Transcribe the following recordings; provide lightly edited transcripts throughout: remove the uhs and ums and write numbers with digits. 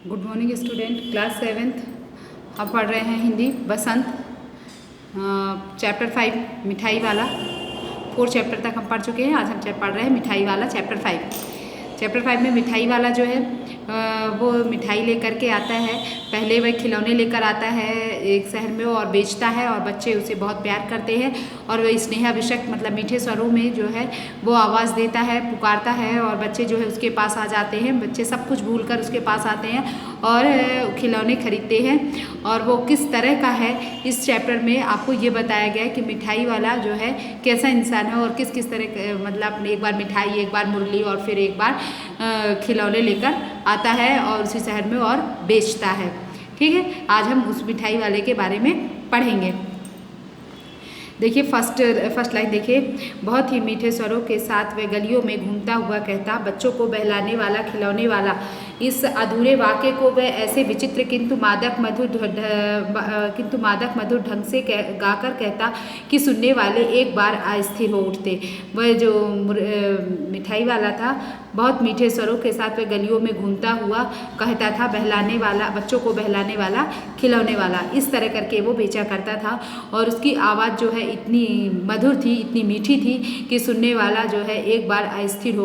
Good morning student, class 7th हम पढ़ रहे हैं हिंदी बसंत चैप्टर 5 मिठाई वाला। 4 चैप्टर तक हम पढ़ चुके हैं। आज हम पढ़ रहे हैं मिठाई वाला चैप्टर 5। चैप्टर 5 में मिठाई वाला जो है वो मिठाई लेकर के आता है। पहले वह खिलौने लेकर आता है एक शहर में और बेचता है और बच्चे उसे बहुत प्यार करते हैं और वह स्नेहा विशक मतलब मीठे स्वरों में जो है वो आवाज़ देता है, पुकारता है और बच्चे जो है उसके पास आ जाते हैं। बच्चे सब कुछ भूल कर उसके पास आते हैं और खिलौने खरीदते हैं। और वो किस तरह का है इस चैप्टर में आपको ये बताया गया है कि मिठाई वाला जो है कैसा इंसान है और किस किस तरह मतलब एक बार मिठाई, एक बार मुरली और फिर एक बार खिलौने लेकर आता है और उसी शहर में और बेचता है। ठीक है, आज हम उस मिठाई वाले के बारे में पढ़ेंगे। देखिए फर्स्ट लाइन देखिए। बहुत ही मीठे स्वरों के साथ वह गलियों में घूमता हुआ कहता, बच्चों को बहलाने वाला, खिलौने वाला। इस अधूरे वाक्य को वह ऐसे विचित्र किंतु मादक मधुर ढंग से गाकर कहता कि सुनने वाले एक बार अस्थिर हो उठते। वह जो मिठाई वाला था बहुत मीठे स्वरों के साथ वह गलियों में घूमता हुआ कहता था, बहलाने वाला, बच्चों को बहलाने वाला, खिलौने वाला। इस तरह करके वो बेचा करता था और उसकी आवाज़ जो है इतनी मधुर थी, इतनी मीठी थी कि सुनने वाला जो है एक बार अस्थिर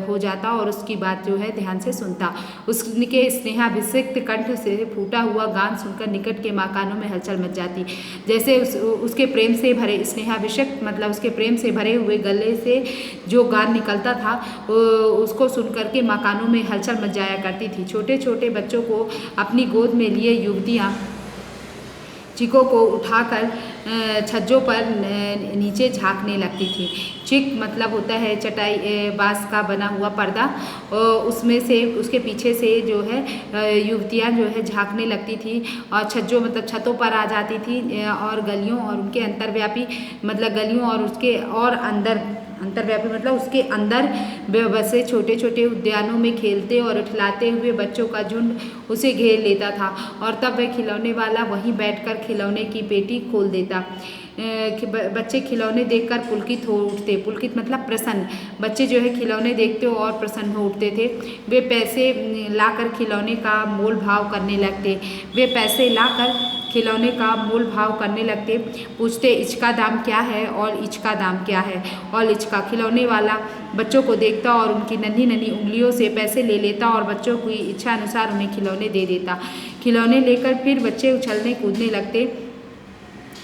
हो जाता और उसकी बात जो है ध्यान से सुनता। उसके स्नेहाभिषिक्त कंठ से फूटा हुआ गान सुनकर निकट के मकानों में हलचल मच जाती। जैसे उसके प्रेम से भरे स्नेहाभिषिक्त मतलब उसके प्रेम से भरे हुए गले से जो गान निकलता था उसको सुनकर के मकानों में हलचल मच जाया करती थी। छोटे छोटे बच्चों को अपनी गोद में लिए युवतियाँ चिकों को उठाकर छज्जों पर नीचे झांकने लगती थी। चिक मतलब होता है चटाई, बांस का बना हुआ पर्दा, उसमें से उसके पीछे से जो है युवतियाँ जो है झांकने लगती थी और छज्जों मतलब छतों पर आ जाती थी और गलियों और उनके अंतर्व्यापी मतलब गलियों और उसके और अंतर्व्यापी मतलब उसके अंदर बसे छोटे छोटे उद्यानों में खेलते और उठलाते हुए बच्चों का झुंड उसे घेर लेता था और तब वह खिलौने वाला वहीं बैठकर खिलौने की पेटी खोल देता। बच्चे खिलौने देखकर पुलकित हो उठते। पुलकित मतलब प्रसन्न। बच्चे जो है खिलौने देखते और प्रसन्न हो उठते थे। वे पैसे लाकर खिलौने का मोल भाव करने लगते। खिलौने का मोल भाव करने लगते। पूछते, इसका दाम क्या है और इसका दाम क्या है और इसका। खिलौने वाला बच्चों को देखता और उनकी नन्ही नन्ही उंगलियों से पैसे ले लेता और बच्चों की इच्छा अनुसार उन्हें खिलौने दे देता। खिलौने लेकर फिर बच्चे उछलने कूदने लगते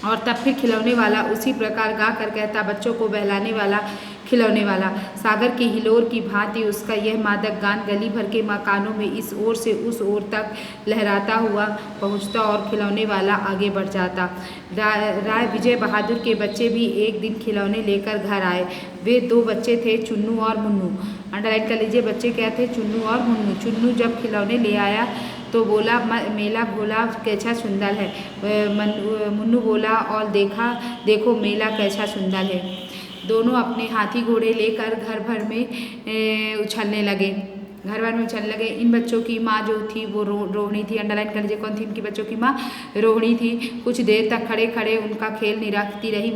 और तब फिर खिलौने वाला उसी प्रकार गा कर कहता, बच्चों को बहलाने वाला, खिलौने वाला। सागर की हिलोर की भांति उसका यह मादक गान गली भर के मकानों में इस ओर से उस ओर तक लहराता हुआ पहुंचता और खिलौने वाला आगे बढ़ जाता। राय विजय बहादुर के बच्चे भी एक दिन खिलौने लेकर घर आए। वे 2 बच्चे थे, चुन्नू और मुन्नू। अंडरलाइन कर लीजिए, बच्चे क्या थे? चुन्नू और मुन्नू। चुन्नू जब खिलौने ले आया तो बोला, मेला भोला कैसा सुंदर है। मुन्नू बोला, और देखो मेला कैसा सुंदर है। दोनों अपने हाथी घोड़े लेकर घर भर में उछलने लगे। इन बच्चों की माँ जो थी वो रोहिणी थी। अंडरलाइन कर लीजिए, कौन थी इनकी बच्चों की माँ? रोहिणी थी। कुछ देर तक खड़े खड़े उनका खेल निरखती रही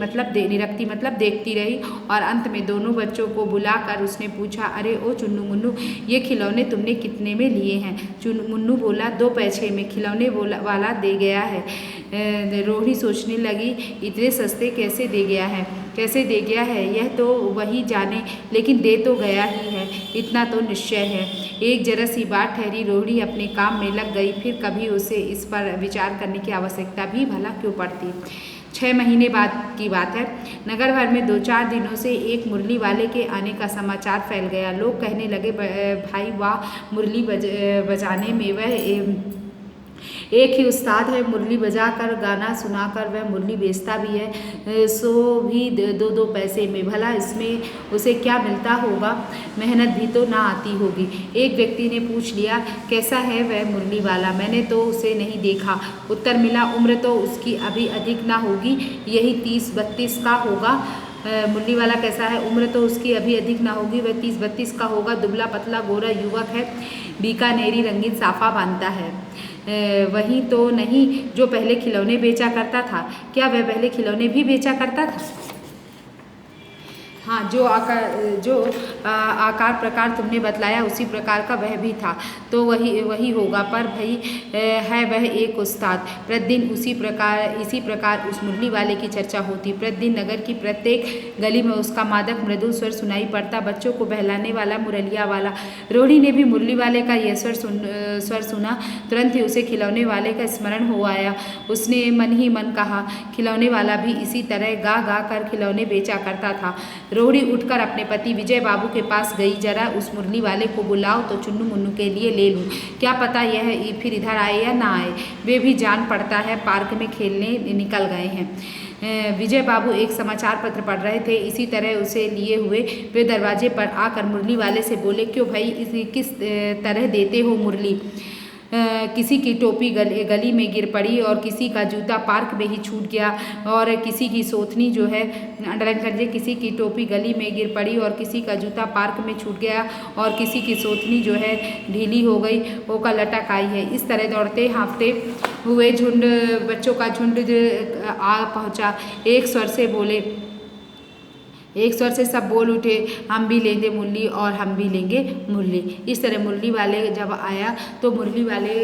मतलब देखती रही और अंत में दोनों बच्चों को बुलाकर उसने पूछा, अरे ओ चुन्नू मुन्नू, ये खिलौने तुमने कितने में लिए हैं? मुन्नू बोला, 2 पैसे में खिलौने वाला दे गया है। रोहिणी सोचने लगी, इतने सस्ते कैसे दे गया है, यह तो वही जाने, लेकिन दे तो गया ही है, इतना तो निश्चय है। एक जरा सी बात ठहरी। रोहिणी अपने काम में लग गई। फिर कभी उसे इस पर विचार करने की आवश्यकता भी भला क्यों पड़ती। 6 महीने बाद की बात है। नगर भर में 2-4 दिनों से एक मुरली वाले के आने का समाचार फैल गया। लोग कहने लगे, भाई वाह, मुरली बजाने में वह एक ही उस्ताद है। मुरली बजाकर गाना सुनाकर वह मुरली बेचता भी है, सो भी 2-2 पैसे में। भला इसमें उसे क्या मिलता होगा? मेहनत भी तो ना आती होगी। एक व्यक्ति ने पूछ लिया, कैसा है वह मुरली वाला? मैंने तो उसे नहीं देखा। उत्तर मिला, उम्र तो उसकी अभी अधिक ना होगी, यही 30-32 का होगा। मुरली वाला कैसा है? उम्र तो उसकी अभी अधिक ना होगी, वह 30-32 का होगा। दुबला पतला गोरा युवक है, बीकानेरी रंगीन साफा बांधता है। वही तो नहीं जो पहले खिलौने बेचा करता था? क्या वह पहले खिलौने भी बेचा करता था? हाँ, जो आकार प्रकार तुमने बतलाया उसी प्रकार का वह भी था, तो वही होगा। पर भाई है वह एक उस्ताद। प्रतिदिन इसी प्रकार उस मुरली वाले की चर्चा होती। प्रतिदिन नगर की प्रत्येक गली में उसका मादक मृदुल स्वर सुनाई पड़ता, बच्चों को बहलाने वाला मुरलिया वाला। रोहिणी ने भी मुरली वाले का यह स्वर सुना, तुरंत ही उसे खिलौने वाले का स्मरण हो आया। उसने मन ही मन कहा, खिलौने वाला भी इसी तरह गा गा कर खिलौने बेचा करता था। रोहिणी उठकर अपने पति विजय बाबू के पास गई। जरा उस मुरली वाले को बुलाओ तो चुन्नू मुन्नू के लिए ले लूं। क्या पता यह फिर इधर आए या ना आए। वे भी जान पड़ता है पार्क में खेलने निकल गए हैं। विजय बाबू एक समाचार पत्र पढ़ रहे थे। इसी तरह उसे लिए हुए वे दरवाजे पर आकर मुरली वाले से बोले, क्यों भाई किस तरह देते हो मुरली? किसी की टोपी गली में गिर पड़ी और किसी का जूता पार्क में ही छूट गया और किसी की सोथनी जो है अंडरलाइन कर लीजिए, किसी की टोपी गली में गिर पड़ी और किसी का जूता पार्क में छूट गया और किसी की सोथनी जो है ढीली हो गई, होकर लटक आई है। इस तरह दौड़ते हाँफते हुए बच्चों का झुंड आ पहुँचा। एक स्वर से सब बोल उठे, हम भी लेंगे मुरली और हम भी लेंगे मुरली। इस तरह मुरली वाले जब आया तो मुरली वाले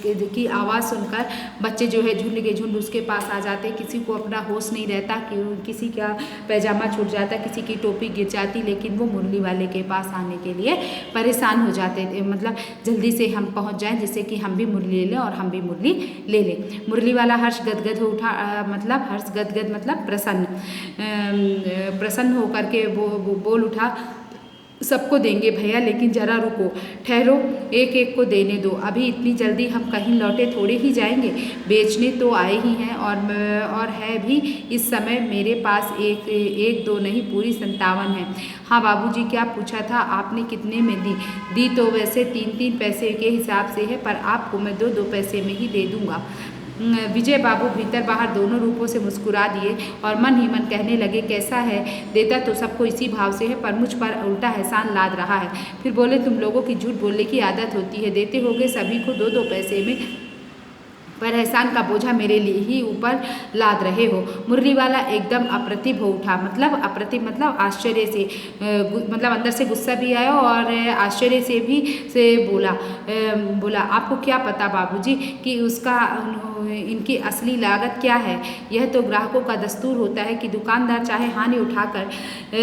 की आवाज़ सुनकर बच्चे जो है झुंड के झुंड उसके पास आ जाते। किसी को अपना होश नहीं रहता कि किसी का पैजामा छूट जाता, किसी की टोपी गिर जाती, लेकिन वो मुरली वाले के पास आने के लिए परेशान हो जाते थे। मतलब जल्दी से हम पहुंच जाएं जिससे कि हम भी मुरली ले लें और हम भी मुरली ले लें। मुरली वाला हर्ष गदगद हो उठा, मतलब प्रसन्न होकर के बोल उठा, सबको देंगे भैया, लेकिन जरा रुको, ठहरो, एक एक को देने दो। अभी इतनी जल्दी हम कहीं लौटे थोड़े ही जाएंगे, बेचने तो आए ही हैं और है भी इस समय मेरे पास एक दो नहीं, पूरी 57 है। हाँ बाबूजी, क्या पूछा था आपने? कितने में दी तो वैसे 3-3 पैसे के हिसाब से है, पर आपको मैं 2-2 पैसे में ही दे दूँगा। विजय बाबू भीतर बाहर दोनों रूपों से मुस्कुरा दिए और मन ही मन कहने लगे, कैसा है, देता तो सबको इसी भाव से है, पर मुझ पर उल्टा एहसान लाद रहा है। फिर बोले, तुम लोगों की झूठ बोलने की आदत होती है, देते होगे सभी को 2-2 पैसे में, पर एहसान का बोझा मेरे लिए ही ऊपर लाद रहे हो। मुरली वाला एकदम अप्रतिभ हो उठा, मतलब आश्चर्य से, मतलब अंदर से गुस्सा भी आया और आश्चर्य से बोला आपको क्या पता बाबूजी कि इनकी असली लागत क्या है? यह तो ग्राहकों का दस्तूर होता है कि दुकानदार चाहे हानि उठाकर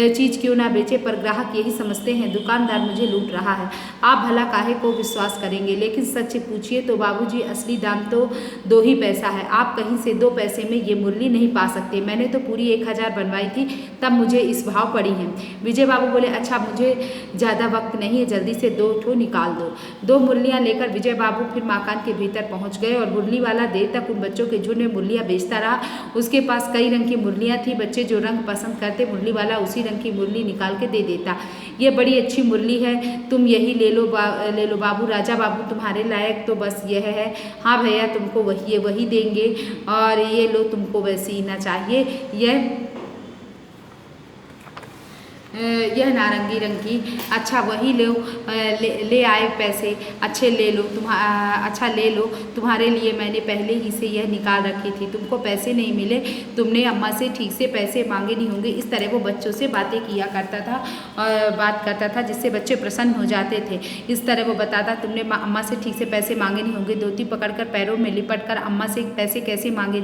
चीज़ क्यों ना बेचे, पर ग्राहक यही समझते हैं दुकानदार मुझे लूट रहा है। आप भला काहे को विश्वास करेंगे, लेकिन सच पूछिए तो बाबूजी असली दाम तो 2 ही पैसा है। आप कहीं से 2 पैसे में ये मुरली नहीं पा सकते। मैंने तो पूरी 1000 बनवाई थी, तब मुझे इस भाव पड़ी है। विजय बाबू बोले, अच्छा मुझे ज़्यादा वक्त नहीं है, जल्दी से 2 ठो निकाल दो। 2 मुरलियाँ लेकर विजय बाबू फिर मकान के भीतर पहुँच गए और मुरली वाला देर तक उन बच्चों के झुंड में मुरलियाँ बेचता रहा। उसके पास कई रंग की मुरलियाँ थी। बच्चे जो रंग पसंद करते मुरली वाला उसी रंग की मुरली निकाल के दे देता। ये बड़ी अच्छी मुरली है, तुम यही ले लो बाबू। राजा बाबू तुम्हारे लायक तो बस यह है। हाँ भैया, तुमको वही देंगे और ये लो, तुमको वैसी ही ना चाहिए। यह नारंगी रंग की, अच्छा वही लो, ले आए पैसे, अच्छे ले लो, अच्छा ले लो, तुम्हारे लिए मैंने पहले ही से यह निकाल रखी थी। तुमको पैसे नहीं मिले, तुमने अम्मा से ठीक से पैसे मांगे नहीं होंगे। इस तरह वो बच्चों से बातें किया करता था और बात करता था जिससे बच्चे प्रसन्न हो जाते थे। इस तरह वो बताता, तुमने अम्मा से ठीक से पैसे मांगे नहीं होंगे। धोती पकड़कर पैरों में लिपट कर अम्मा से पैसे मांगे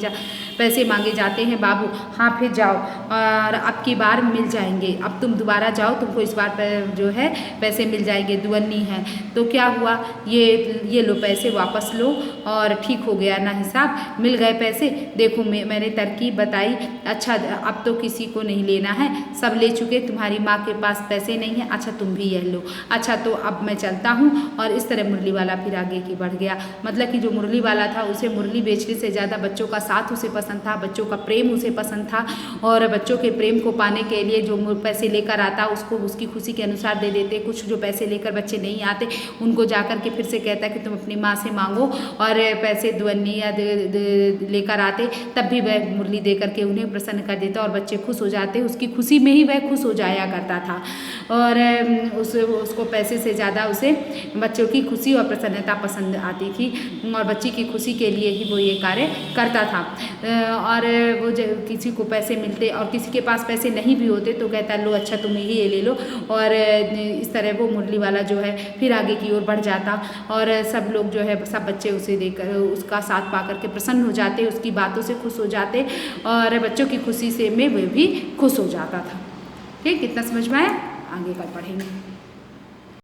जाते हैं बाबू। हाँ फिर जाओ और अब की बार मिल जाएंगे। अब तुम दोबारा जाओ, तुमको इस बार जो है पैसे मिल जाएंगे, दुगनी है। तो क्या हुआ, ये लो पैसे वापस लो और ठीक हो गया ना हिसाब, मिल गए पैसे। देखो मैंने तरकीब बताई। अच्छा अब तो किसी को नहीं लेना है, सब ले चुके। तुम्हारी माँ के पास पैसे नहीं है, अच्छा तुम भी यह लो। अच्छा तो अब मैं चलता हूँ। और इस तरह मुरली वाला फिर आगे की बढ़ गया। मतलब कि जो मुरली वाला था उसे मुरली बेचने से ज़्यादा बच्चों का साथ उसे पसंद था, बच्चों का प्रेम उसे पसंद था और बच्चों के प्रेम को पाने के लिए जो पैसे लेकर लेकर आता उसको उसकी खुशी के अनुसार दे देते। कुछ जो पैसे लेकर बच्चे नहीं आते उनको जाकर के फिर से कहता कि तुम अपनी माँ से मांगो, और पैसे दुअन्नी या लेकर आते, तब भी वह मुरली दे करके उन्हें प्रसन्न कर देता और बच्चे खुश हो जाते। उसकी खुशी में ही वह खुश हो जाया करता था, और उसको पैसे से ज़्यादा उसे बच्चों की खुशी और प्रसन्नता पसंद आती थी, और बच्ची की खुशी के लिए ही वो ये कार्य करता था। और वो किसी को पैसे मिलते और किसी के पास पैसे नहीं भी होते तो कहता लो अच्छा तुम ही ये ले लो, और इस तरह वो मुरली वाला जो है फिर आगे की ओर बढ़ जाता, और सब लोग जो है सब बच्चे उसे देखकर उसका साथ पा करके प्रसन्न हो जाते, उसकी बातों से खुश हो जाते, और बच्चों की खुशी से में वह भी खुश हो जाता था। ठीक, कितना समझ में आया? आगे कल पढ़ेंगे।